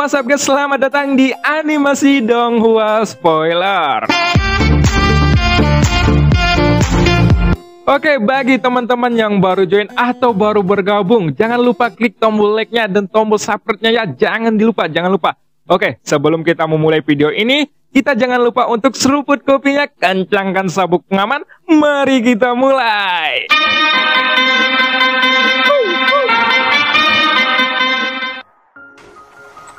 What's up guys, selamat datang di Animasi Donghua Spoiler. Oke, bagi teman-teman yang baru join atau baru bergabung, jangan lupa klik tombol like-nya dan tombol subscribe-nya ya. Jangan lupa. Oke, sebelum kita memulai video ini, kita jangan lupa untuk seruput kopinya, kencangkan sabuk pengaman. Mari kita mulai.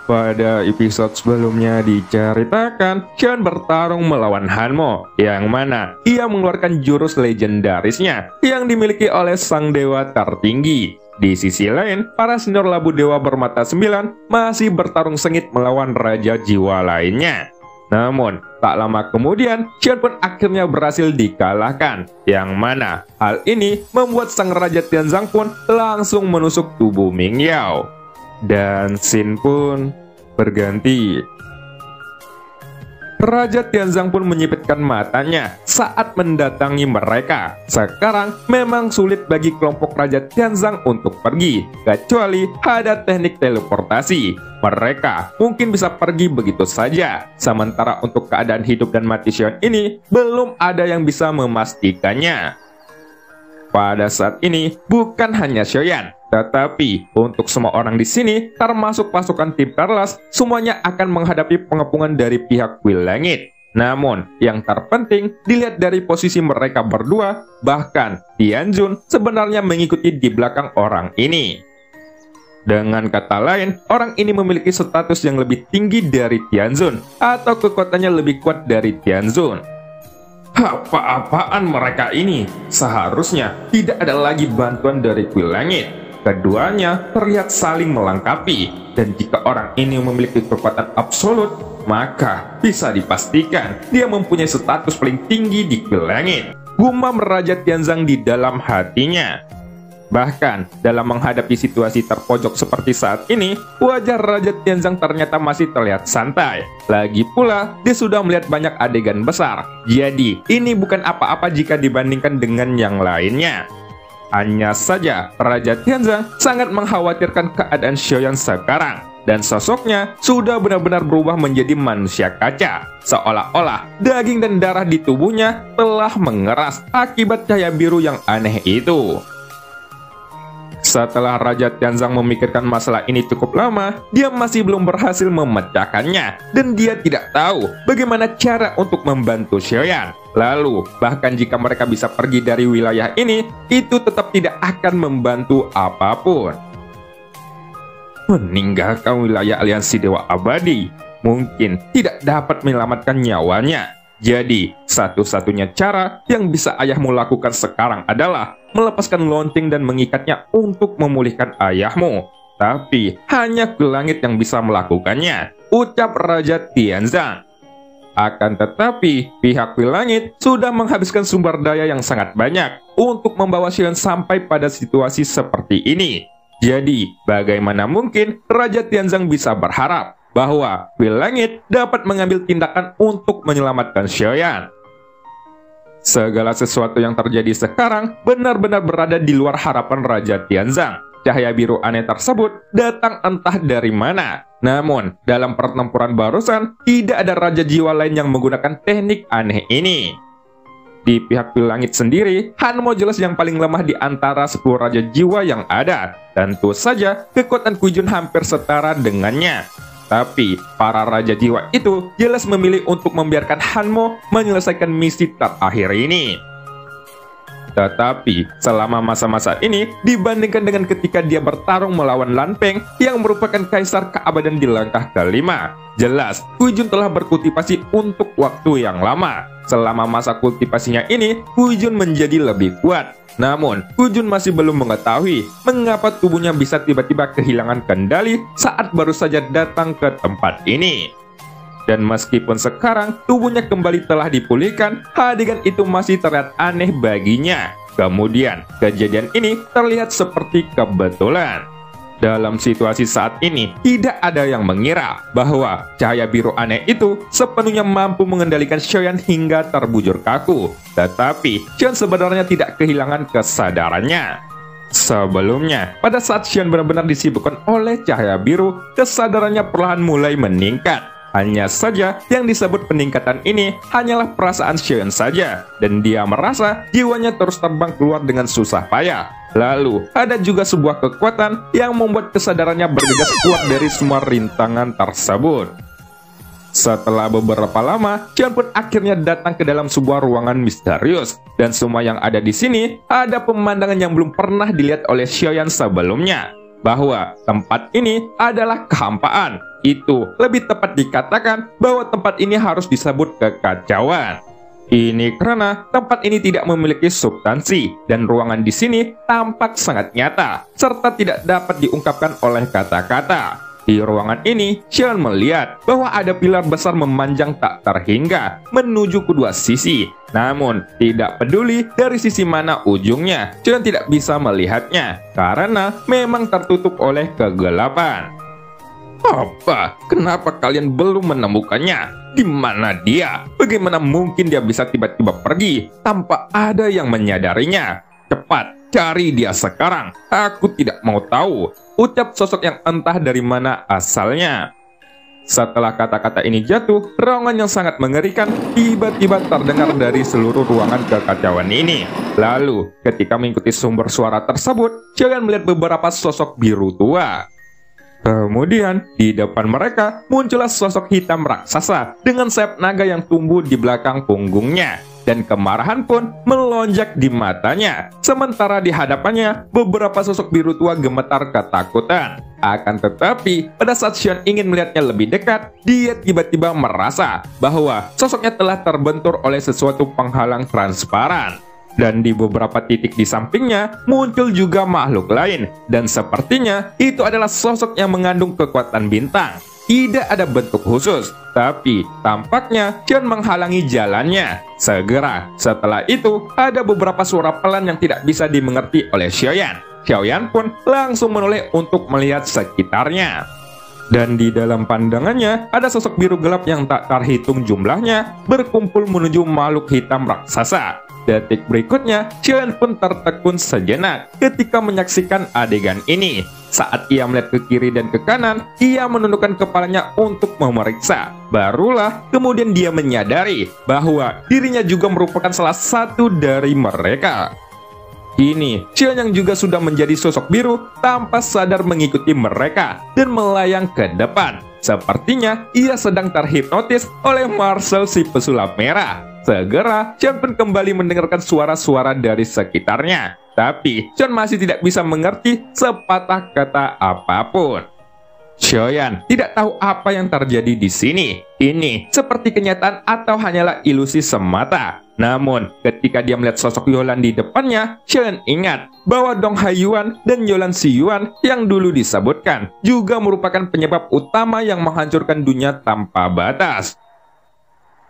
Pada episode sebelumnya diceritakan, Xion bertarung melawan Hanmo, yang mana ia mengeluarkan jurus legendarisnya yang dimiliki oleh sang dewa tertinggi. Di sisi lain, para senior labu dewa bermata 9 masih bertarung sengit melawan raja jiwa lainnya. Namun, tak lama kemudian, Xion pun akhirnya berhasil dikalahkan, yang mana hal ini membuat sang raja Tianzang pun langsung menusuk tubuh Ming Yao. Dan scene pun berganti. Raja Tianzang pun menyipitkan matanya saat mendatangi mereka. Sekarang memang sulit bagi kelompok Raja Tianzang untuk pergi, kecuali ada teknik teleportasi. Mereka mungkin bisa pergi begitu saja. Sementara untuk keadaan hidup dan mati Xion ini, belum ada yang bisa memastikannya. Pada saat ini, bukan hanya Xion, tetapi untuk semua orang di sini, termasuk pasukan tim Carlos, semuanya akan menghadapi pengepungan dari pihak Kuil Langit. Namun, yang terpenting dilihat dari posisi mereka berdua, bahkan Tianjun sebenarnya mengikuti di belakang orang ini. Dengan kata lain, orang ini memiliki status yang lebih tinggi dari Tianjun, atau kekuatannya lebih kuat dari Tianjun. Apa-apaan mereka ini? Seharusnya tidak ada lagi bantuan dari Kuil Langit. Keduanya terlihat saling melengkapi, dan jika orang ini memiliki kekuatan absolut, maka bisa dipastikan dia mempunyai status paling tinggi di Kuil Langit. Gumam Raja Tianzang di dalam hatinya. Bahkan, dalam menghadapi situasi terpojok seperti saat ini, wajah Raja Tianzang ternyata masih terlihat santai. Lagi pula, dia sudah melihat banyak adegan besar. Jadi, ini bukan apa-apa jika dibandingkan dengan yang lainnya. Hanya saja, Raja Tianzang sangat mengkhawatirkan keadaan Xion sekarang. Dan sosoknya sudah benar-benar berubah menjadi manusia kaca. Seolah-olah daging dan darah di tubuhnya telah mengeras akibat cahaya biru yang aneh itu. Setelah Raja Tianzang memikirkan masalah ini cukup lama, dia masih belum berhasil memecahkannya, dan dia tidak tahu bagaimana cara untuk membantu Xion. Lalu, bahkan jika mereka bisa pergi dari wilayah ini, itu tetap tidak akan membantu apapun. Meninggalkan wilayah aliansi Dewa Abadi mungkin tidak dapat menyelamatkan nyawanya. Jadi, satu-satunya cara yang bisa ayahmu lakukan sekarang adalah melepaskan lonceng dan mengikatnya untuk memulihkan ayahmu. Tapi, hanya Kuil Langit yang bisa melakukannya, ucap Raja Tianzang. Akan tetapi, pihak Kuil Langit sudah menghabiskan sumber daya yang sangat banyak untuk membawa Xion sampai pada situasi seperti ini. Jadi, bagaimana mungkin Raja Tianzang bisa berharap bahwa Kuil Langit dapat mengambil tindakan untuk menyelamatkan Xion? Segala sesuatu yang terjadi sekarang benar-benar berada di luar harapan Raja Tianzang. Cahaya biru aneh tersebut datang entah dari mana. Namun, dalam pertempuran barusan, tidak ada raja jiwa lain yang menggunakan teknik aneh ini. Di pihak Kuil Langit sendiri, Hanmo jelas yang paling lemah di antara 10 raja jiwa yang ada. Tentu saja, kekuatan Kuijun hampir setara dengannya. Tapi, para raja jiwa itu jelas memilih untuk membiarkan Hanmo menyelesaikan misi terakhir ini. Tetapi, selama masa-masa ini, dibandingkan dengan ketika dia bertarung melawan Lan Peng yang merupakan kaisar keabadan di langkah kelima, jelas Kuijun telah berkultivasi untuk waktu yang lama. Selama masa kultivasinya ini, Kuijun menjadi lebih kuat. Namun, Kuijun masih belum mengetahui mengapa tubuhnya bisa tiba-tiba kehilangan kendali saat baru saja datang ke tempat ini. Dan meskipun sekarang tubuhnya kembali telah dipulihkan, adegan itu masih terlihat aneh baginya. Kemudian, kejadian ini terlihat seperti kebetulan. Dalam situasi saat ini, tidak ada yang mengira bahwa cahaya biru aneh itu sepenuhnya mampu mengendalikan Xion hingga terbujur kaku. Tetapi, Xion sebenarnya tidak kehilangan kesadarannya. Sebelumnya, pada saat Xion benar-benar disibukkan oleh cahaya biru, kesadarannya perlahan mulai meningkat. Hanya saja, yang disebut peningkatan ini hanyalah perasaan Xion saja, dan dia merasa jiwanya terus terbang keluar dengan susah payah. Lalu, ada juga sebuah kekuatan yang membuat kesadarannya bergegas kuat dari semua rintangan tersebut. Setelah beberapa lama, Xion pun akhirnya datang ke dalam sebuah ruangan misterius, dan semua yang ada di sini ada pemandangan yang belum pernah dilihat oleh Xion sebelumnya, bahwa tempat ini adalah kehampaan. Itu lebih tepat dikatakan bahwa tempat ini harus disebut kekacauan. Ini karena tempat ini tidak memiliki substansi, dan ruangan di sini tampak sangat nyata, serta tidak dapat diungkapkan oleh kata-kata. Di ruangan ini, Xion melihat bahwa ada pilar besar memanjang tak terhingga menuju kedua sisi. Namun, tidak peduli dari sisi mana ujungnya, Xion tidak bisa melihatnya karena memang tertutup oleh kegelapan. Apa? Kenapa kalian belum menemukannya? Di mana dia? Bagaimana mungkin dia bisa tiba-tiba pergi tanpa ada yang menyadarinya? Cepat, cari dia sekarang. Aku tidak mau tahu, ucap sosok yang entah dari mana asalnya. Setelah kata-kata ini jatuh, raungan yang sangat mengerikan tiba-tiba terdengar dari seluruh ruangan kekacauan ini. Lalu, ketika mengikuti sumber suara tersebut, Xion melihat beberapa sosok biru tua. Kemudian, di depan mereka muncullah sosok hitam raksasa dengan sayap naga yang tumbuh di belakang punggungnya. Dan kemarahan pun melonjak di matanya. Sementara di hadapannya, beberapa sosok biru tua gemetar ketakutan. Akan tetapi, pada saat Xion ingin melihatnya lebih dekat, dia tiba-tiba merasa bahwa sosoknya telah terbentur oleh sesuatu penghalang transparan. Dan di beberapa titik di sampingnya, muncul juga makhluk lain. Dan sepertinya, itu adalah sosok yang mengandung kekuatan bintang. Tidak ada bentuk khusus, tapi tampaknya Xion menghalangi jalannya. Segera setelah itu, ada beberapa suara pelan yang tidak bisa dimengerti oleh Xiaoyan. Xiaoyan pun langsung menoleh untuk melihat sekitarnya. Dan di dalam pandangannya, ada sosok biru gelap yang tak terhitung jumlahnya berkumpul menuju makhluk hitam raksasa. Detik berikutnya, Xion pun tertekun sejenak ketika menyaksikan adegan ini. Saat ia melihat ke kiri dan ke kanan, ia menundukkan kepalanya untuk memeriksa. Barulah kemudian dia menyadari bahwa dirinya juga merupakan salah satu dari mereka. Kini, Xion yang juga sudah menjadi sosok biru tanpa sadar mengikuti mereka dan melayang ke depan. Sepertinya ia sedang terhipnotis oleh Marcel si pesulap merah. Segera, Xion pun kembali mendengarkan suara-suara dari sekitarnya. Tapi, Xion masih tidak bisa mengerti sepatah kata apapun. Xiaoyan tidak tahu apa yang terjadi di sini. Ini seperti kenyataan atau hanyalah ilusi semata. Namun, ketika dia melihat sosok Yolan di depannya, Xiaoyan ingat bahwa Dong Haiyuan dan Yolan Xiyuan yang dulu disebutkan juga merupakan penyebab utama yang menghancurkan dunia tanpa batas.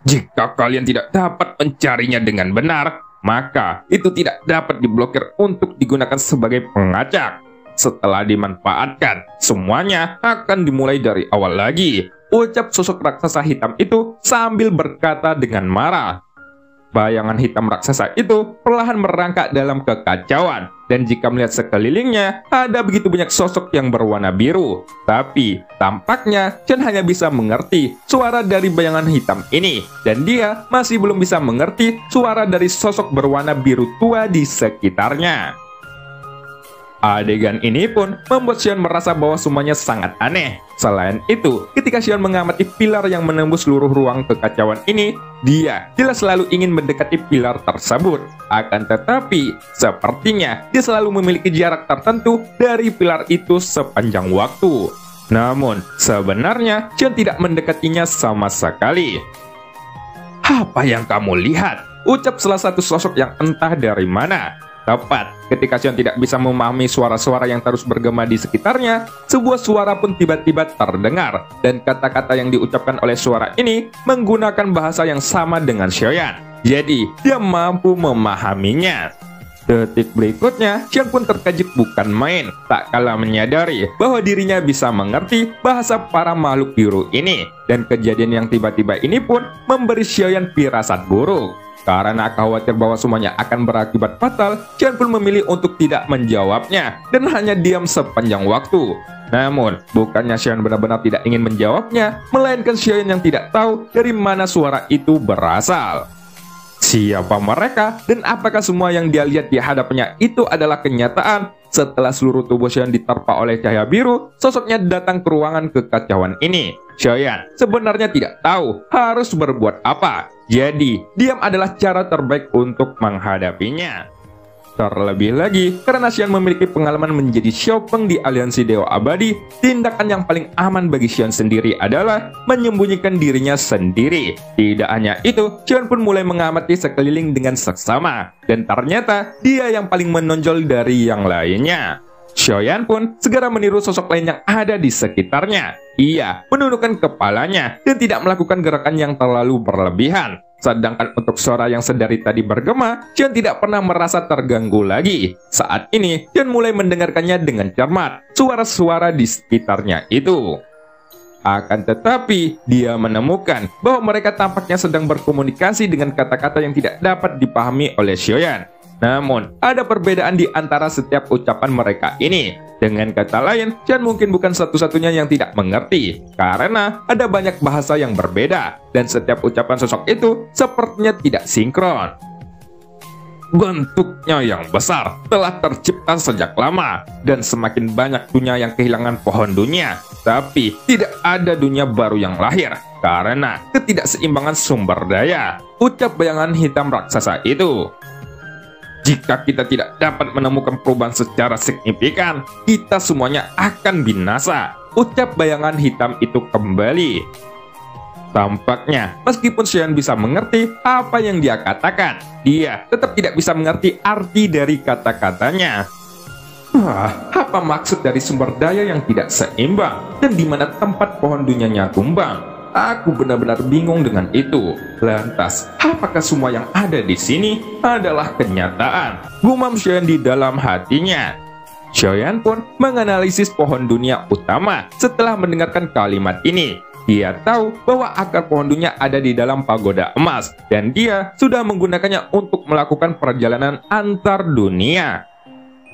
Jika kalian tidak dapat mencarinya dengan benar, maka itu tidak dapat diblokir untuk digunakan sebagai pengacak. Setelah dimanfaatkan, semuanya akan dimulai dari awal lagi, ucap sosok raksasa hitam itu sambil berkata dengan marah. Bayangan hitam raksasa itu perlahan merangkak dalam kekacauan, dan jika melihat sekelilingnya, ada begitu banyak sosok yang berwarna biru. Tapi, tampaknya Xion hanya bisa mengerti suara dari bayangan hitam ini, dan dia masih belum bisa mengerti suara dari sosok berwarna biru tua di sekitarnya. Adegan ini pun membuat Xion merasa bahwa semuanya sangat aneh. Selain itu, ketika Xion mengamati pilar yang menembus seluruh ruang kekacauan ini, dia jelas selalu ingin mendekati pilar tersebut. Akan tetapi, sepertinya dia selalu memiliki jarak tertentu dari pilar itu sepanjang waktu. Namun, sebenarnya Xion tidak mendekatinya sama sekali. Apa yang kamu lihat? Ucap salah satu sosok yang entah dari mana. Tepat ketika Xion tidak bisa memahami suara-suara yang terus bergema di sekitarnya, sebuah suara pun tiba-tiba terdengar, dan kata-kata yang diucapkan oleh suara ini menggunakan bahasa yang sama dengan Xiaoyan. Jadi, dia mampu memahaminya. Detik berikutnya, Xion pun terkejut bukan main, tak kalah menyadari bahwa dirinya bisa mengerti bahasa para makhluk biru ini, dan kejadian yang tiba-tiba ini pun memberi Xiaoyan firasat buruk. Karena khawatir bahwa semuanya akan berakibat fatal, Xian pun memilih untuk tidak menjawabnya dan hanya diam sepanjang waktu. Namun, bukannya Xian benar-benar tidak ingin menjawabnya, melainkan Xian yang tidak tahu dari mana suara itu berasal. Siapa mereka dan apakah semua yang dia lihat di hadapannya itu adalah kenyataan? Setelah seluruh tubuh Xian diterpa oleh cahaya biru, sosoknya datang ke ruangan kekacauan ini. Xian sebenarnya tidak tahu harus berbuat apa. Jadi, diam adalah cara terbaik untuk menghadapinya. Terlebih lagi, karena Xian memiliki pengalaman menjadi Xiaopeng di aliansi Dewa Abadi, tindakan yang paling aman bagi Xian sendiri adalah menyembunyikan dirinya sendiri. Tidak hanya itu, Xian pun mulai mengamati sekeliling dengan seksama, dan ternyata dia yang paling menonjol dari yang lainnya. Xian pun segera meniru sosok lain yang ada di sekitarnya. Ia menundukkan kepalanya dan tidak melakukan gerakan yang terlalu berlebihan. Sedangkan untuk suara yang sedari tadi bergema, Xian tidak pernah merasa terganggu lagi. Saat ini, Xian mulai mendengarkannya dengan cermat, suara-suara di sekitarnya itu. Akan tetapi, dia menemukan bahwa mereka tampaknya sedang berkomunikasi dengan kata-kata yang tidak dapat dipahami oleh Xian. Namun, ada perbedaan di antara setiap ucapan mereka ini. Dengan kata lain, Xian mungkin bukan satu-satunya yang tidak mengerti, karena ada banyak bahasa yang berbeda, dan setiap ucapan sosok itu sepertinya tidak sinkron. Bentuknya yang besar telah tercipta sejak lama, dan semakin banyak dunia yang kehilangan pohon dunia, tapi tidak ada dunia baru yang lahir, karena ketidakseimbangan sumber daya, ucap bayangan hitam raksasa itu. Jika kita tidak dapat menemukan perubahan secara signifikan, kita semuanya akan binasa, ucap bayangan hitam itu kembali. Tampaknya, meskipun Xian bisa mengerti apa yang dia katakan, dia tetap tidak bisa mengerti arti dari kata-katanya. Apa maksud dari sumber daya yang tidak seimbang, dan di mana tempat pohon dunianya tumbang? Aku benar-benar bingung dengan itu. Lantas, apakah semua yang ada di sini adalah kenyataan? Gumam Xian di dalam hatinya. Xian pun menganalisis pohon dunia utama setelah mendengarkan kalimat ini. Dia tahu bahwa akar pohon dunia ada di dalam pagoda emas, dan dia sudah menggunakannya untuk melakukan perjalanan antar dunia.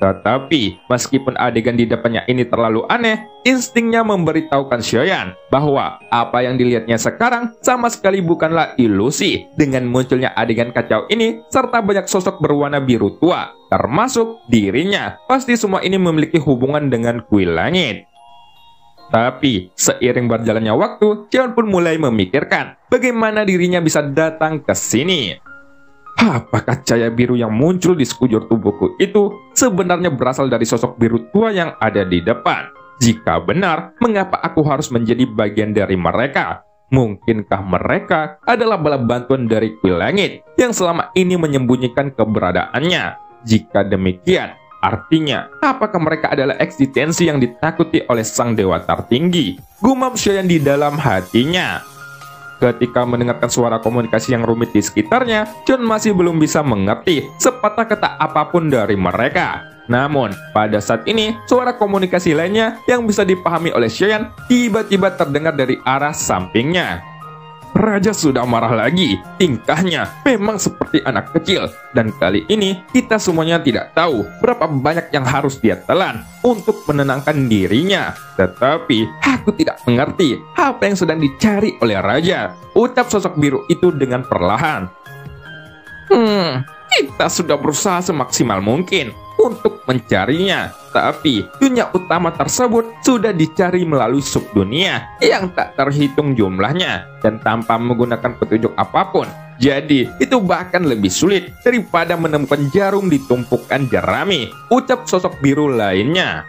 Tetapi, meskipun adegan di depannya ini terlalu aneh, instingnya memberitahukan Xian bahwa apa yang dilihatnya sekarang sama sekali bukanlah ilusi. Dengan munculnya adegan kacau ini, serta banyak sosok berwarna biru tua, termasuk dirinya, pasti semua ini memiliki hubungan dengan kuil langit. Tapi, seiring berjalannya waktu, Xian pun mulai memikirkan bagaimana dirinya bisa datang ke sini. Apakah cahaya biru yang muncul di sekujur tubuhku itu sebenarnya berasal dari sosok biru tua yang ada di depan? Jika benar, mengapa aku harus menjadi bagian dari mereka? Mungkinkah mereka adalah bala bantuan dari kuil langit yang selama ini menyembunyikan keberadaannya? Jika demikian, artinya apakah mereka adalah eksistensi yang ditakuti oleh sang dewa tertinggi? Gumam Xian di dalam hatinya. Ketika mendengarkan suara komunikasi yang rumit di sekitarnya, Xian masih belum bisa mengerti sepatah kata apapun dari mereka. Namun, pada saat ini, suara komunikasi lainnya yang bisa dipahami oleh Xian tiba-tiba terdengar dari arah sampingnya. Raja sudah marah lagi, tingkahnya memang seperti anak kecil, dan kali ini kita semuanya tidak tahu berapa banyak yang harus dia telan untuk menenangkan dirinya. Tetapi aku tidak mengerti apa yang sedang dicari oleh raja, ucap sosok biru itu dengan perlahan. Kita sudah berusaha semaksimal mungkin untuk mencarinya, tapi dunia utama tersebut sudah dicari melalui subdunia yang tak terhitung jumlahnya dan tanpa menggunakan petunjuk apapun. Jadi, itu bahkan lebih sulit daripada menemukan jarum di tumpukan jerami, ucap sosok biru lainnya.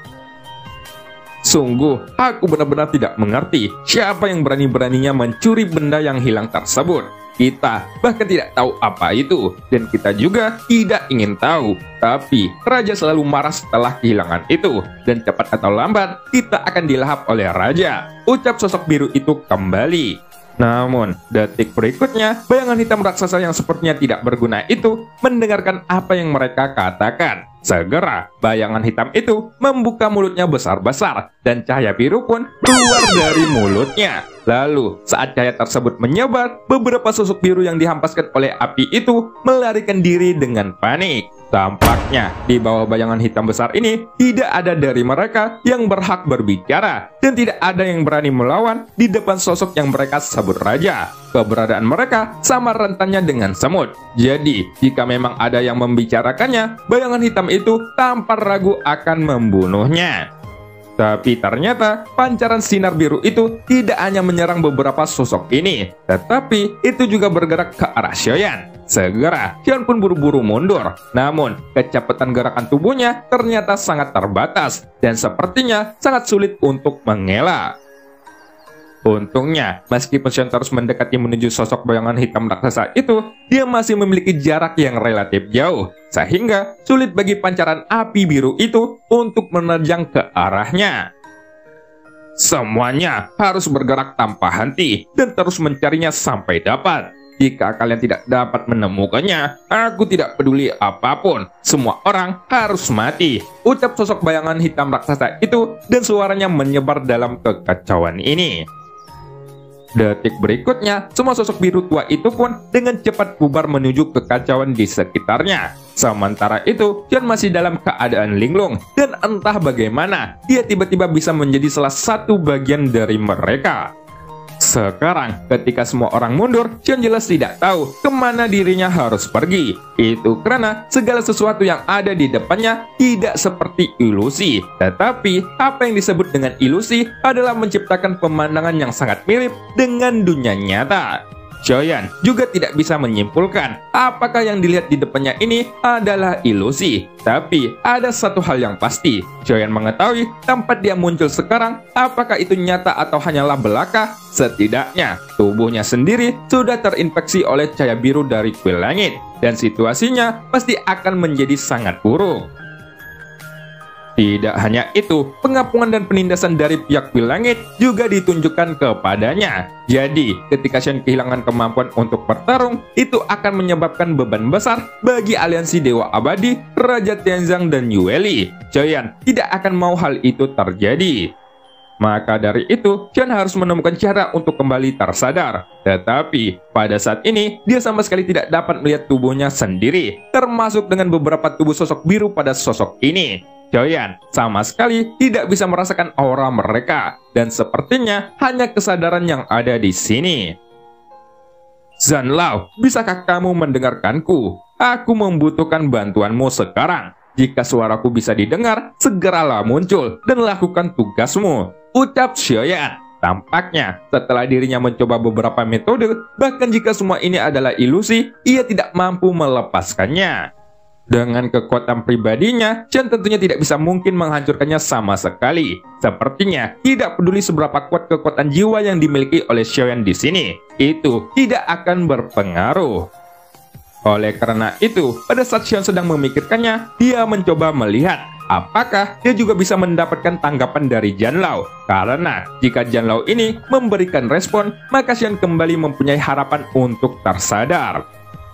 Sungguh, aku benar-benar tidak mengerti siapa yang berani-beraninya mencuri benda yang hilang tersebut. Kita bahkan tidak tahu apa itu, dan kita juga tidak ingin tahu. Tapi, raja selalu marah setelah kehilangan itu, dan cepat atau lambat, kita akan dilahap oleh raja, ucap sosok biru itu kembali. Namun, detik berikutnya, bayangan hitam raksasa yang sepertinya tidak berguna itu mendengarkan apa yang mereka katakan. Segera, bayangan hitam itu membuka mulutnya besar-besar, dan cahaya biru pun keluar dari mulutnya. Lalu, saat cahaya tersebut menyebar, beberapa sosok biru yang dihempaskan oleh api itu melarikan diri dengan panik. Tampaknya, di bawah bayangan hitam besar ini, tidak ada dari mereka yang berhak berbicara, dan tidak ada yang berani melawan di depan sosok yang mereka sebut raja. Keberadaan mereka sama rentannya dengan semut. Jadi, jika memang ada yang membicarakannya, bayangan hitam itu tanpa ragu akan membunuhnya. Tapi ternyata pancaran sinar biru itu tidak hanya menyerang beberapa sosok ini, tetapi itu juga bergerak ke arah Xiaoyan. Segera, Xiaoyan pun buru-buru mundur. Namun, kecepatan gerakan tubuhnya ternyata sangat terbatas dan sepertinya sangat sulit untuk mengelak. Untungnya, meskipun Xiaoyan terus mendekati menuju sosok bayangan hitam raksasa itu, dia masih memiliki jarak yang relatif jauh, sehingga sulit bagi pancaran api biru itu untuk menerjang ke arahnya. Semuanya harus bergerak tanpa henti dan terus mencarinya sampai dapat. Jika kalian tidak dapat menemukannya, aku tidak peduli apapun. Semua orang harus mati, ucap sosok bayangan hitam raksasa itu dan suaranya menyebar dalam kekacauan ini. Detik berikutnya, semua sosok biru tua itu pun dengan cepat bubar menuju kekacauan di sekitarnya. Sementara itu, Xiaoyan masih dalam keadaan linglung, dan entah bagaimana dia tiba-tiba bisa menjadi salah satu bagian dari mereka. Sekarang, ketika semua orang mundur, Xiaoyan jelas tidak tahu kemana dirinya harus pergi. Itu karena segala sesuatu yang ada di depannya tidak seperti ilusi. Tetapi, apa yang disebut dengan ilusi adalah menciptakan pemandangan yang sangat mirip dengan dunia nyata. Xiaoyan juga tidak bisa menyimpulkan apakah yang dilihat di depannya ini adalah ilusi. Tapi ada satu hal yang pasti, Xiaoyan mengetahui tempat dia muncul sekarang apakah itu nyata atau hanyalah belaka. Setidaknya tubuhnya sendiri sudah terinfeksi oleh cahaya biru dari kuil langit, dan situasinya pasti akan menjadi sangat buruk. Tidak hanya itu, pengapungan dan penindasan dari pihak kuil langit juga ditunjukkan kepadanya. Jadi, ketika Xiaoyan kehilangan kemampuan untuk bertarung, itu akan menyebabkan beban besar bagi aliansi Dewa Abadi, Raja Tianzang, dan Yueli. Xiaoyan tidak akan mau hal itu terjadi. Maka dari itu, Xiaoyan harus menemukan cara untuk kembali tersadar. Tetapi, pada saat ini, dia sama sekali tidak dapat melihat tubuhnya sendiri, termasuk dengan beberapa tubuh sosok biru pada sosok ini. Xiaoyan sama sekali tidak bisa merasakan aura mereka, dan sepertinya hanya kesadaran yang ada di sini. Zanlao, bisakah kamu mendengarkanku? Aku membutuhkan bantuanmu sekarang. Jika suaraku bisa didengar, segeralah muncul dan lakukan tugasmu, ucap Xiaoyan. Tampaknya, setelah dirinya mencoba beberapa metode, bahkan jika semua ini adalah ilusi, ia tidak mampu melepaskannya. Dengan kekuatan pribadinya, Xiaoyan tentunya tidak bisa mungkin menghancurkannya sama sekali. Sepertinya tidak peduli seberapa kuat kekuatan jiwa yang dimiliki oleh Xiaoyan di sini, itu tidak akan berpengaruh. Oleh karena itu, pada saat Xiaoyan sedang memikirkannya, dia mencoba melihat apakah dia juga bisa mendapatkan tanggapan dari Zanlao. Karena jika Zanlao ini memberikan respon, maka Xiaoyan kembali mempunyai harapan untuk tersadar.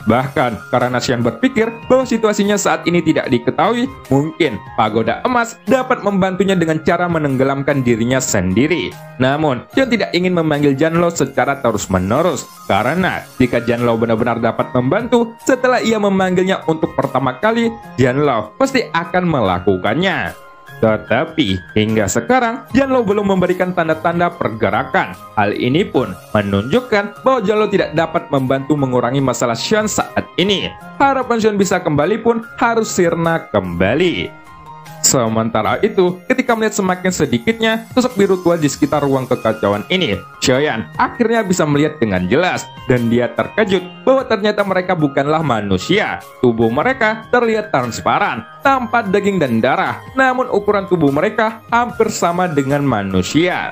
Bahkan karena Xiaoyan berpikir bahwa situasinya saat ini tidak diketahui, mungkin pagoda emas dapat membantunya dengan cara menenggelamkan dirinya sendiri. Namun, Xiaoyan tidak ingin memanggil Zanlao secara terus-menerus, karena jika Zanlao benar-benar dapat membantu, setelah ia memanggilnya untuk pertama kali, Zanlao pasti akan melakukannya. Tetapi, hingga sekarang, Zanlao belum memberikan tanda-tanda pergerakan. Hal ini pun menunjukkan bahwa Zanlao tidak dapat membantu mengurangi masalah Xiaoyan saat ini. Harapan Xiaoyan bisa kembali pun harus sirna kembali. Sementara itu, ketika melihat semakin sedikitnya sosok biru tua di sekitar ruang kekacauan ini, Xiaoyan akhirnya bisa melihat dengan jelas, dan dia terkejut bahwa ternyata mereka bukanlah manusia. Tubuh mereka terlihat transparan, tanpa daging dan darah, namun ukuran tubuh mereka hampir sama dengan manusia.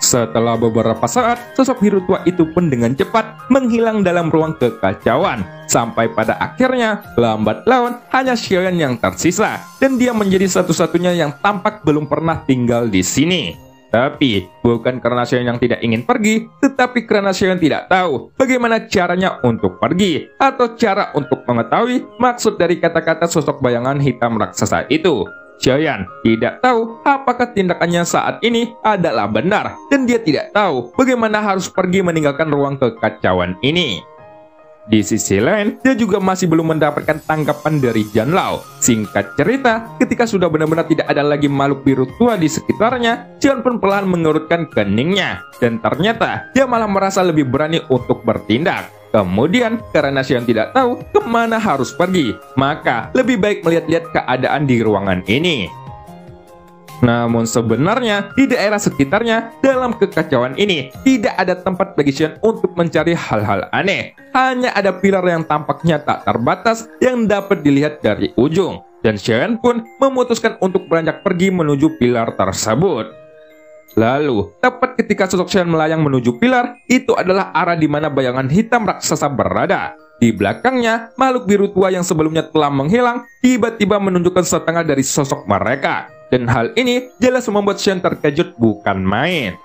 Setelah beberapa saat, sosok biru tua itu pun dengan cepat menghilang dalam ruang kekacauan. Sampai pada akhirnya, lambat laun hanya Xiaoyan yang tersisa, dan dia menjadi satu-satunya yang tampak belum pernah tinggal di sini. Tapi, bukan karena Xiaoyan yang tidak ingin pergi, tetapi karena Xiaoyan tidak tahu bagaimana caranya untuk pergi, atau cara untuk mengetahui maksud dari kata-kata sosok bayangan hitam raksasa itu. Xiaoyan tidak tahu apakah tindakannya saat ini adalah benar, dan dia tidak tahu bagaimana harus pergi meninggalkan ruang kekacauan ini. Di sisi lain, dia juga masih belum mendapatkan tanggapan dari Jianlao. Singkat cerita, ketika sudah benar-benar tidak ada lagi makhluk biru tua di sekitarnya, Xion pun perlahan mengerutkan keningnya. Dan ternyata, dia malah merasa lebih berani untuk bertindak. Kemudian, karena Xion tidak tahu kemana harus pergi, maka lebih baik melihat-lihat keadaan di ruangan ini. Namun sebenarnya, di daerah sekitarnya, dalam kekacauan ini, tidak ada tempat bagi Xion untuk mencari hal-hal aneh. Hanya ada pilar yang tampaknya tak terbatas yang dapat dilihat dari ujung. Dan Xion pun memutuskan untuk beranjak pergi menuju pilar tersebut. Lalu, tepat ketika sosok Xion melayang menuju pilar, itu adalah arah di mana bayangan hitam raksasa berada. Di belakangnya, makhluk biru tua yang sebelumnya telah menghilang, tiba-tiba menunjukkan setengah dari sosok mereka. Dan hal ini jelas membuat Xion terkejut bukan main.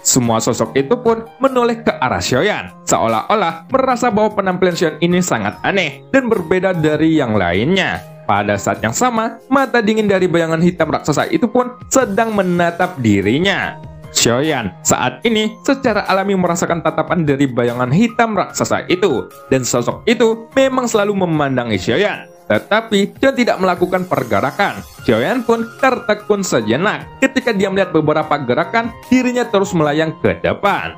Semua sosok itu pun menoleh ke arah Xiaoyan, seolah-olah merasa bahwa penampilan Xion ini sangat aneh dan berbeda dari yang lainnya. Pada saat yang sama, mata dingin dari bayangan hitam raksasa itu pun sedang menatap dirinya. Xiaoyan saat ini secara alami merasakan tatapan dari bayangan hitam raksasa itu, dan sosok itu memang selalu memandangi Xiaoyan. Tetapi Xion tidak melakukan pergerakan. Xiaoyan pun tertekun sejenak. Ketika dia melihat beberapa gerakan, dirinya terus melayang ke depan.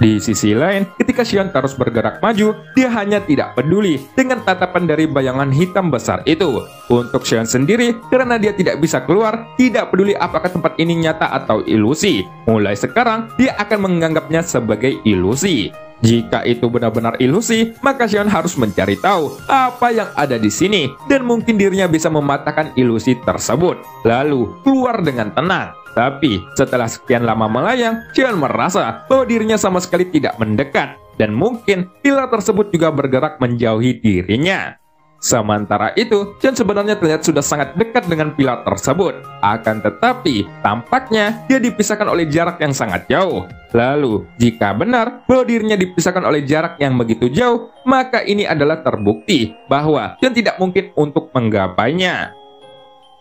Di sisi lain, ketika Xion terus bergerak maju, dia hanya tidak peduli dengan tatapan dari bayangan hitam besar itu. Untuk Xion sendiri, karena dia tidak bisa keluar, tidak peduli apakah tempat ini nyata atau ilusi. Mulai sekarang, dia akan menganggapnya sebagai ilusi. Jika itu benar-benar ilusi, maka Xion harus mencari tahu apa yang ada di sini, dan mungkin dirinya bisa mematahkan ilusi tersebut, lalu keluar dengan tenang. Tapi setelah sekian lama melayang, Xion merasa bahwa dirinya sama sekali tidak mendekat, dan mungkin pilar tersebut juga bergerak menjauhi dirinya. Sementara itu, Xion sebenarnya terlihat sudah sangat dekat dengan pilar tersebut. Akan tetapi, tampaknya dia dipisahkan oleh jarak yang sangat jauh. Lalu, jika benar bahwa dirinya dipisahkan oleh jarak yang begitu jauh, maka ini adalah terbukti bahwa Xion tidak mungkin untuk menggapainya.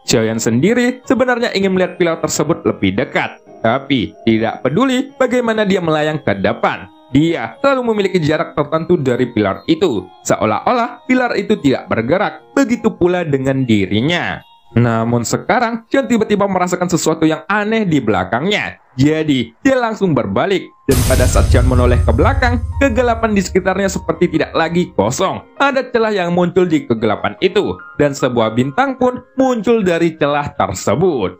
Xiaoyan sendiri sebenarnya ingin melihat pilar tersebut lebih dekat, tapi tidak peduli bagaimana dia melayang ke depan. Dia selalu memiliki jarak tertentu dari pilar itu, seolah-olah pilar itu tidak bergerak, begitu pula dengan dirinya. Namun sekarang, Xion tiba-tiba merasakan sesuatu yang aneh di belakangnya. Jadi, dia langsung berbalik, dan pada saat Xion menoleh ke belakang, kegelapan di sekitarnya seperti tidak lagi kosong. Ada celah yang muncul di kegelapan itu, dan sebuah bintang pun muncul dari celah tersebut.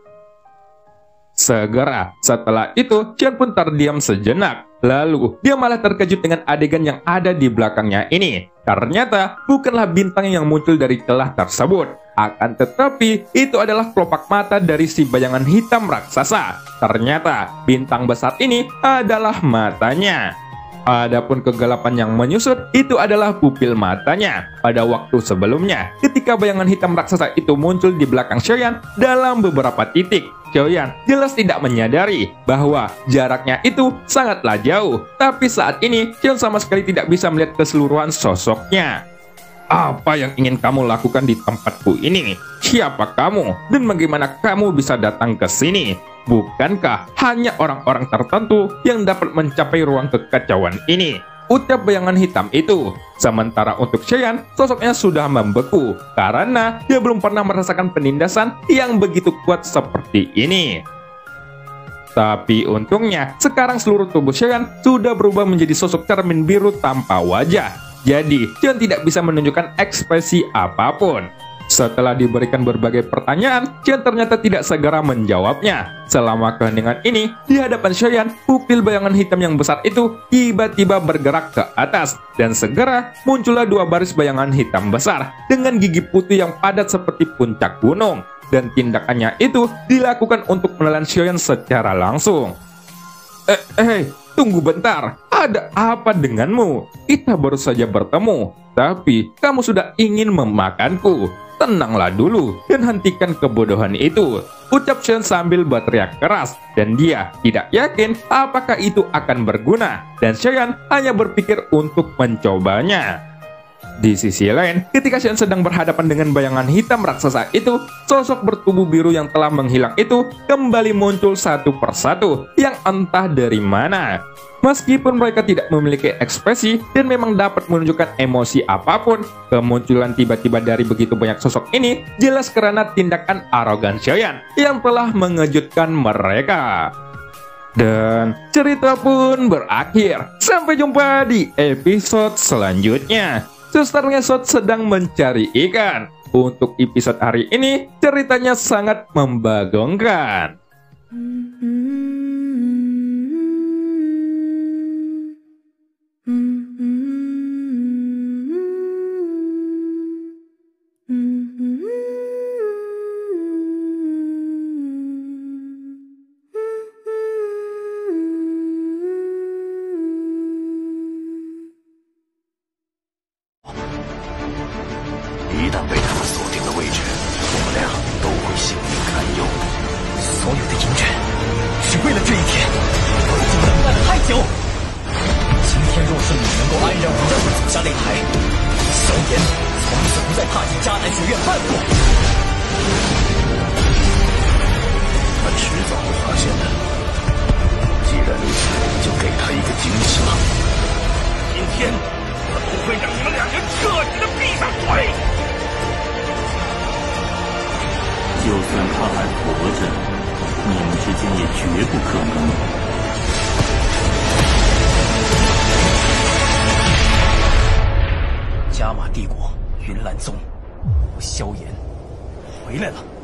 Segera setelah itu, Xion pun terdiam sejenak. Lalu, dia malah terkejut dengan adegan yang ada di belakangnya ini. Ternyata, bukanlah bintang yang muncul dari celah tersebut. Akan tetapi, itu adalah kelopak mata dari si bayangan hitam raksasa. Ternyata, bintang besar ini adalah matanya. Adapun kegelapan yang menyusut, itu adalah pupil matanya. Pada waktu sebelumnya, ketika bayangan hitam raksasa itu muncul di belakang Xiaoyan dalam beberapa titik, Xiaoyan jelas tidak menyadari bahwa jaraknya itu sangatlah jauh. Tapi saat ini, Xiaoyan sama sekali tidak bisa melihat keseluruhan sosoknya. Apa yang ingin kamu lakukan di tempatku ini? Siapa kamu? Dan bagaimana kamu bisa datang ke sini? Bukankah hanya orang-orang tertentu yang dapat mencapai ruang kekacauan ini? Ucap bayangan hitam itu. Sementara untuk Xiaoyan, sosoknya sudah membeku karena dia belum pernah merasakan penindasan yang begitu kuat seperti ini. Tapi untungnya, sekarang seluruh tubuh Xiaoyan sudah berubah menjadi sosok cermin biru tanpa wajah. Jadi, Xiaoyan tidak bisa menunjukkan ekspresi apapun. Setelah diberikan berbagai pertanyaan, Xiaoyan ternyata tidak segera menjawabnya. Selama keheningan ini, di hadapan Xiaoyan, pupil bayangan hitam yang besar itu tiba-tiba bergerak ke atas. Dan segera muncullah dua baris bayangan hitam besar dengan gigi putih yang padat seperti puncak gunung. Dan tindakannya itu dilakukan untuk menelan Xiaoyan secara langsung. Tunggu bentar, ada apa denganmu? Kita baru saja bertemu, tapi kamu sudah ingin memakanku. Tenanglah dulu dan hentikan kebodohan itu, ucap Xiaoyan sambil berteriak keras. Dan dia tidak yakin apakah itu akan berguna, dan Xiaoyan hanya berpikir untuk mencobanya. Di sisi lain, ketika Xion sedang berhadapan dengan bayangan hitam raksasa itu, sosok bertubuh biru yang telah menghilang itu kembali muncul satu persatu yang entah dari mana. Meskipun mereka tidak memiliki ekspresi dan memang dapat menunjukkan emosi apapun, kemunculan tiba-tiba dari begitu banyak sosok ini jelas karena tindakan arogan Xiaoyan yang telah mengejutkan mereka. Dan cerita pun berakhir. Sampai jumpa di episode selanjutnya. Suster Ngesot sedang mencari ikan. Untuk episode hari ini, ceritanya sangat membagongkan.就算他还活着，你们之间也绝不可能。加玛帝国云岚宗，萧炎回来了。